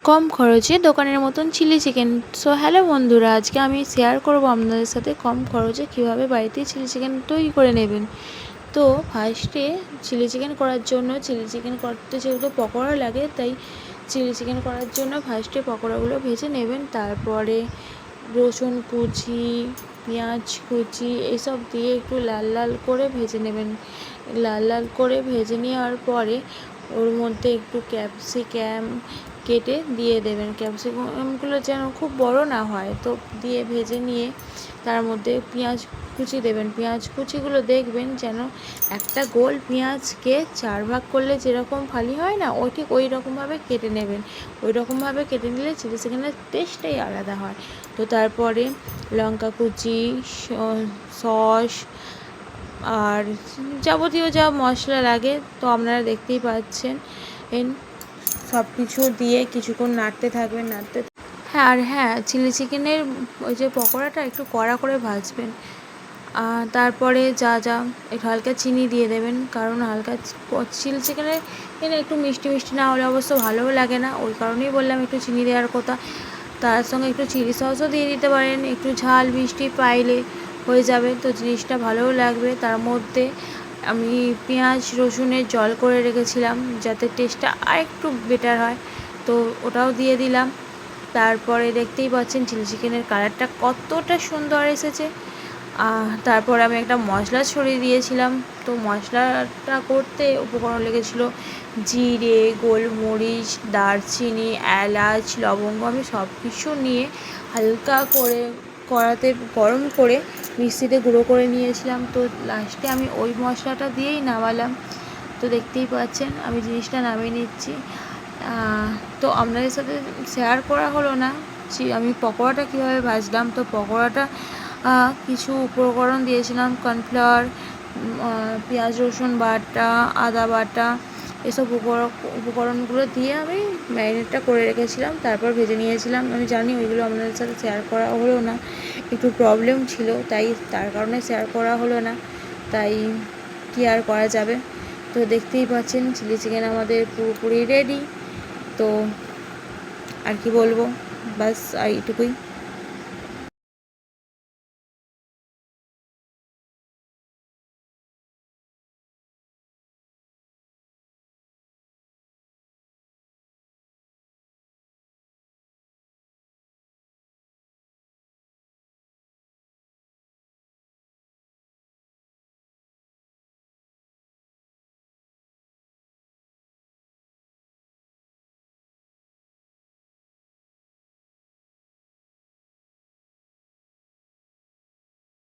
কম খরচে দোকানের মতন চিলি চিকেন। সো হ্যালো বন্ধুরা, আজকে আমি শেয়ার করব আপনাদের সাথে কম খরচে কিভাবে বাড়িতে চিলি চিকেন তৈরি করে নেবেন। তো ফার্স্টে চিলি চিকেন করার জন্য, চিলি চিকেন করতে যেহেতু পকোড়া লাগে, তাই চিলি চিকেন করার জন্য ফার্স্টে পকোড়াগুলো ভেজে নেবেন। তারপরে রসুন কুচি, পেঁয়াজ কুচি এসব দিয়ে একটু লাল লাল করে ভেজে নেবেন। লাল লাল করে ভেজে নেওয়ার পরে ওর মধ্যে একটু ক্যাপসিকাম কেটে দিয়ে দেবেন। ক্যাপসিকামগুলো যেন খুব বড় না হয়, তো দিয়ে ভেজে নিয়ে তার মধ্যে পেঁয়াজ কুচি দেবেন। পেঁয়াজ কুচিগুলো দেখবেন যেন একটা গোল পেঁয়াজকে 4 ভাগ করলে যেরকম ফালি হয় না, ঠিক ওই রকমভাবে কেটে নেবেন। ওই রকমভাবে কেটে নিলে চিলি চিকেনের টেস্টটাই আলাদা হয়। তো তারপরে লঙ্কা কুচি, সস আর যাবতীয় যা মশলা লাগে তো আপনারা দেখতেই পাচ্ছেন, সব কিছু দিয়ে কিছুক্ষণ নাড়তে থাকবেন। হ্যাঁ, চিলি চিকেনের ওই যে পকোড়াটা একটু কড়া করে ভাজবেন। তারপরে একটু হালকা চিনি দিয়ে দেবেন, কারণ হালকা চিলি চিকেনের একটু মিষ্টি মিষ্টি না হলে অবশ্য ভালোও লাগে না, ওই কারণেই বললাম একটু চিনি দেওয়ার কথা। তার সঙ্গে একটু চিলি সসও দিয়ে দিতে পারেন, একটু ঝাল মিষ্টি পাইলে হয়ে যাবে, তো জিনিসটা ভালোও লাগবে। তার মধ্যে আমি পেঁয়াজ রসুনের জল করে রেখেছিলাম যাতে টেস্টটা আরেকটু বেটার হয়, তো ওটাও দিয়ে দিলাম। তারপরে দেখতেই পাচ্ছেন চিলি চিকেনের কালারটা কতটা সুন্দর এসেছে। তারপর আমি একটা মশলা ছড়িয়ে দিয়েছিলাম। তো মশলাটা করতে উপকরণ লেগেছিলো জিরে, গোলমরিচ, দারচিনি, এলাচ, লবঙ্গ। আমি সব কিছু নিয়ে হালকা করে কড়াতে গরম করে মিক্সিতে গুঁড়ো করে নিয়েছিলাম। তো লাস্টে আমি ওই মশলাটা দিয়েই নামালাম। তো দেখতেই পাচ্ছেন আমি জিনিসটা নামিয়ে নিচ্ছি। তো আপনাদের সাথে শেয়ার করা হলো না আমি পকোড়াটা কীভাবে ভাজলাম। তো পকোড়াটা কিছু উপকরণ দিয়েছিলাম, কর্নফ্লাওয়ার, পেঁয়াজ রসুন বাটা, আদা বাটা, এসব উপকরণগুলো দিয়ে আমি ম্যারিনেটটা করে রেখেছিলাম, তারপর ভেজে নিয়েছিলাম। আমি জানি ওইগুলো আপনাদের সাথে শেয়ার করা হলো না, একটু প্রবলেম ছিল, তার কারণে শেয়ার করা হলো না। তাই কি আর করা যাবে। তো দেখতেই পাচ্ছেন চিলি চিকেন আমাদের পুরোপুরি রেডি। তো আর কি বলবো, বাস এইটুকুই।